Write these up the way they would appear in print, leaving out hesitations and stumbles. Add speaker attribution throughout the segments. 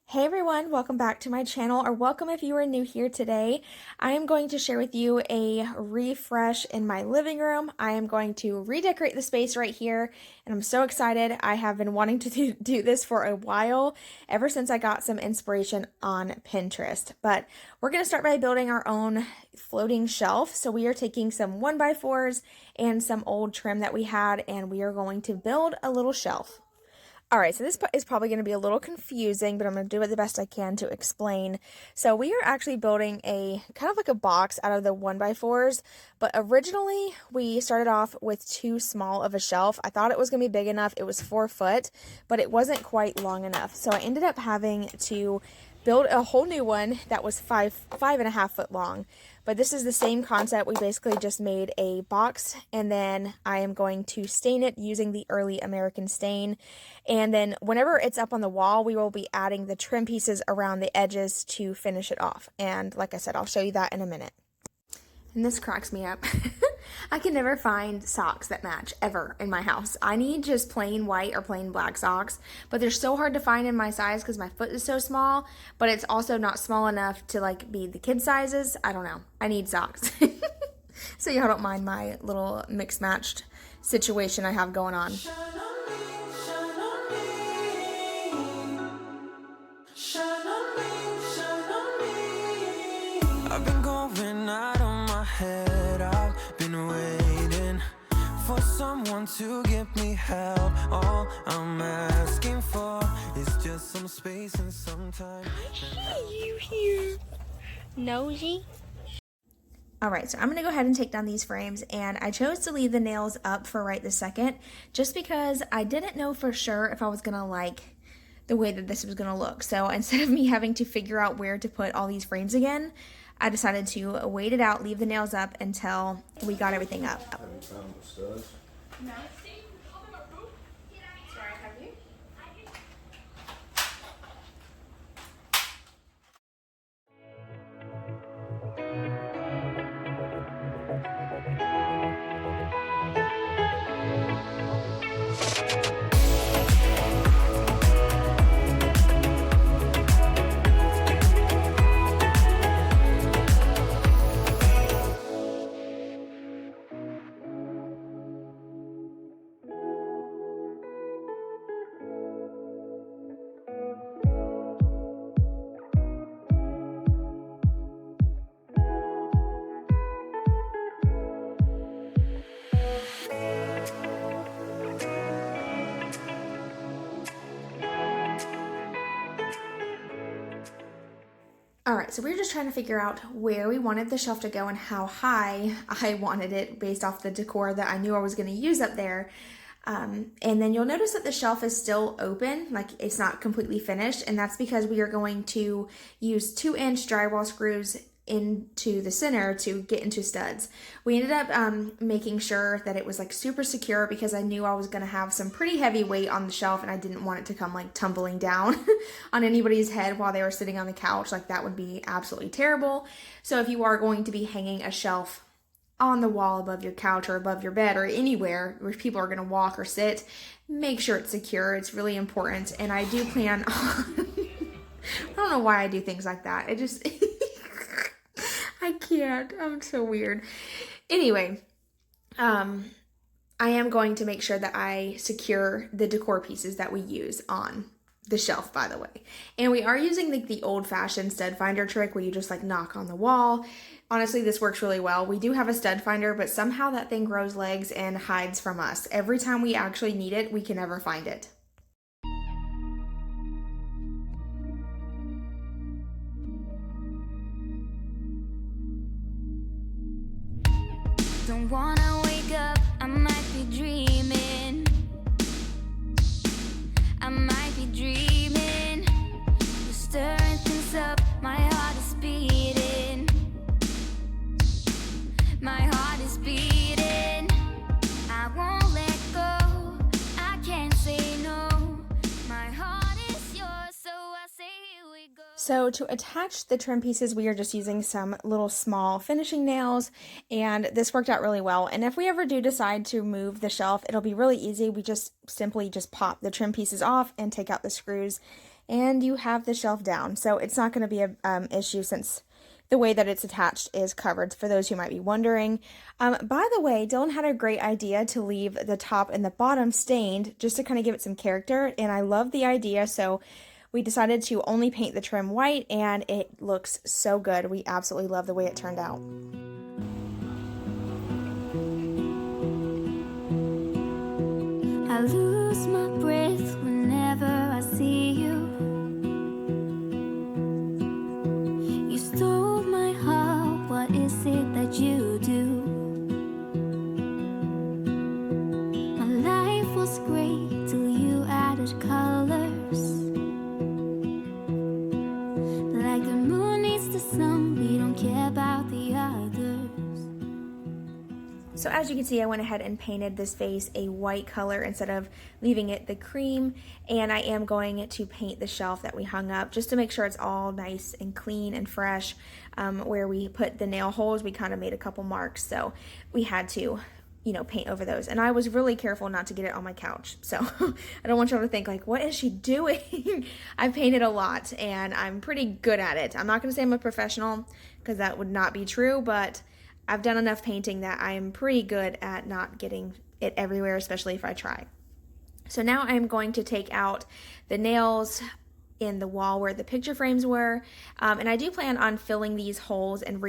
Speaker 1: Hey everyone, welcome back to my channel, or welcome if you are new here today. I am going to share with you a refresh in my living room. I am going to redecorate the space right here, and I'm so excited. I have been wanting to do this for a while, ever since I got some inspiration on Pinterest. But we're going to start by building our own floating shelf. So we are taking some 1x4s and some old trim that we had, and we are going to build a little shelf. All right, so this is probably going to be a little confusing, but I'm going to do it the best I can to explain. So we are actually building a kind of like a box out of the 1x4s, but originally we started off with too small of a shelf. I thought it was going to be big enough. It was 4 foot, but it wasn't quite long enough. So I ended up having to build a whole new one that was 5.5 foot long. But this is the same concept. We basically just made a box, and then I am going to stain it using the early American stain. And then whenever it's up on the wall, we will be adding the trim pieces around the edges to finish it off. And like I said, I'll show you that in a minute. And this cracks me up. I can never find socks that match ever in my house. I need just plain white or plain black socks, but they're so hard to find in my size because my foot is so small, but it's also not small enough to like be the kid sizes. I don't know. I need socks. So y'all don't mind my little mixed matched situation I have going on.
Speaker 2: I've been going out of my head. I've been waiting for someone to give me help. All I'm asking for is just some space and some time.
Speaker 1: You here, nosy? All right, so I'm gonna go ahead and take down these frames, and I chose to leave the nails up for right this second, just because I didn't know for sure if I was gonna like the way that this was gonna look. So instead of me having to figure out where to put all these frames again, I decided to wait it out, leave the nails up until we got everything up.
Speaker 3: Have you found the studs?
Speaker 1: No. Sorry, have you? All right, so we were just trying to figure out where we wanted the shelf to go and how high I wanted it based off the decor that I knew I was going to use up there. And then you'll notice that the shelf is still open, like it's not completely finished, and that's because we are going to use 2-inch drywall screws into the center to get into studs. We ended up making sure that it was like super secure because I knew I was going to have some pretty heavy weight on the shelf, and I didn't want it to come like tumbling down on anybody's head while they were sitting on the couch. Like that would be absolutely terrible. So if you are going to be hanging a shelf on the wall above your couch or above your bed or anywhere where people are going to walk or sit, make sure it's secure. It's really important. And I do plan on I don't know why I do things like that. It just I can't. I'm so weird. Anyway, I am going to make sure that I secure the decor pieces that we use on the shelf, by the way. And we are using like the old-fashioned stud finder trick where you just like knock on the wall. Honestly, this works really well. We do have a stud finder, but somehow that thing grows legs and hides from us. Every time we actually need it, we can never find it.
Speaker 4: Don't wanna wake up, I might be dreaming. I might be dreaming. You're stirring things up, my heart is beating. My heart is beating. I won't let go, I can't say no. My heart is yours, so I say here we go.
Speaker 1: So to attach the trim pieces, we are just using some little small finishing nails, and this worked out really well. And if we ever do decide to move the shelf, it'll be really easy. We just simply pop the trim pieces off and take out the screws, and you have the shelf down. So it's not going to be a issue since the way that it's attached is covered, for those who might be wondering. By the way, Dylan had a great idea to leave the top and the bottom stained just to kind of give it some character, and I love the idea, so we decided to only paint the trim white, and it looks so good. We absolutely love the way it turned out.
Speaker 4: I lose my breath whenever I see you. You stole my heart, what is it that you do? My life was great till you added colors. Like the moon needs the sun, we don't care about the others.
Speaker 1: So as you can see, I went ahead and painted this vase a white color instead of leaving it the cream, and I am going to paint the shelf that we hung up just to make sure it's all nice and clean and fresh. Where we put the nail holes, we kind of made a couple marks, so we had to, you know, paint over those. And I was really careful not to get it on my couch, so I don't want y'all to think like, what is she doing? I've painted a lot and I'm pretty good at it. I'm not going to say I'm a professional because that would not be true, but I've done enough painting that I'm pretty good at not getting it everywhere, especially if I try. So now I'm going to take out the nails in the wall where the picture frames were, and I do plan on filling these holes and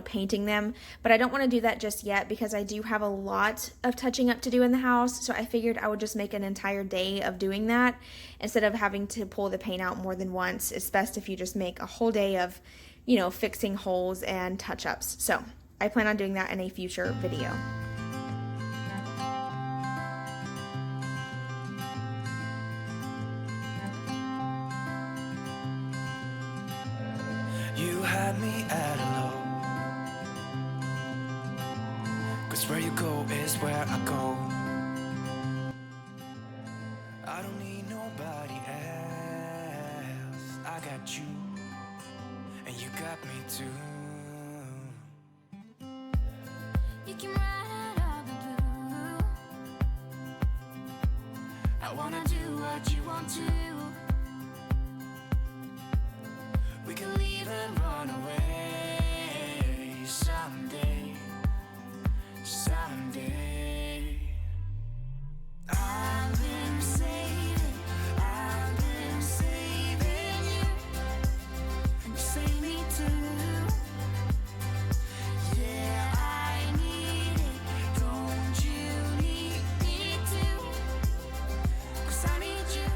Speaker 1: painting them, but I don't want to do that just yet because I do have a lot of touching up to do in the house, so I figured I would just make an entire day of doing that instead of having to pull the paint out more than once. It's best if you just make a whole day of, you know, fixing holes and touch-ups. So I plan on doing that in a future video.
Speaker 2: You had me at hello, 'cause where you go is where I go. I don't need nobody else. I got you, and you got me too.
Speaker 4: You can ride out of the blue. I wanna do what you want to. We can leave and run away someday, someday. I've been saving you, and you save me too. Yeah, I need it, don't you need me too? 'Cause I need you.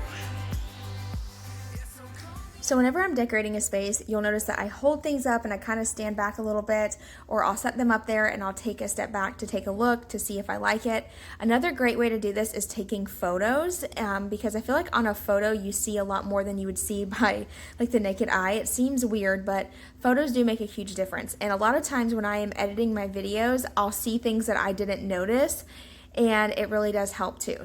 Speaker 1: So whenever I'm decorating a space, you'll notice that I hold things up and I kind of stand back a little bit, or I'll set them up there and I'll take a step back to take a look to see if I like it. Another great way to do this is taking photos, because I feel like on a photo you see a lot more than you would see by like the naked eye. It seems weird, but photos do make a huge difference. And a lot of times when I am editing my videos, I'll see things that I didn't notice, and it really does help too.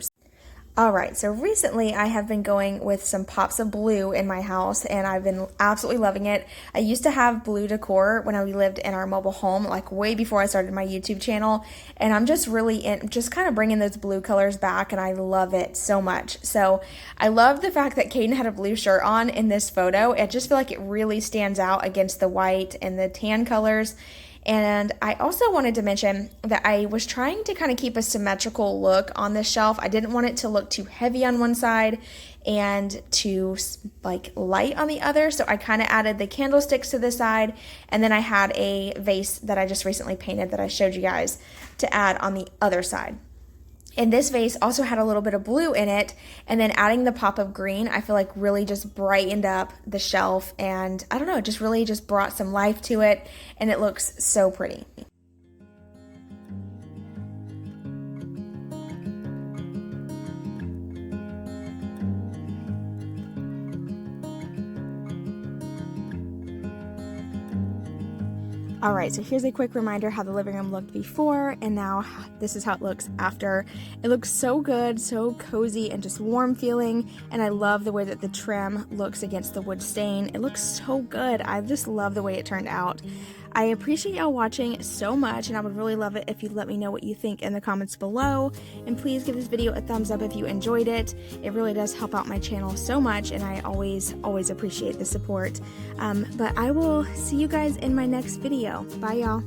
Speaker 1: Alright, so recently I have been going with some pops of blue in my house, and I've been absolutely loving it. I used to have blue decor when we lived in our mobile home, like way before I started my YouTube channel, and I'm just really just kind of bringing those blue colors back, and I love it so much. So I love the fact that Caden had a blue shirt on in this photo. I just feel like it really stands out against the white and the tan colors. And I also wanted to mention that I was trying to kind of keep a symmetrical look on this shelf. I didn't want it to look too heavy on one side and too like light on the other. So I kind of added the candlesticks to this side, and then I had a vase that I just recently painted that I showed you guys to add on the other side. And this vase also had a little bit of blue in it, and then adding the pop of green, I feel like really just brightened up the shelf, and I don't know, it just really just brought some life to it, and it looks so pretty. Alright, so here's a quick reminder how the living room looked before, and now this is how it looks after. It looks so good, so cozy, and just warm feeling, and I love the way that the trim looks against the wood stain. It looks so good. I just love the way it turned out. I appreciate y'all watching so much, and I would really love it if you'd let me know what you think in the comments below. And please give this video a thumbs up if you enjoyed it. It really does help out my channel so much, and I always appreciate the support. But I will see you guys in my next video. Bye, y'all.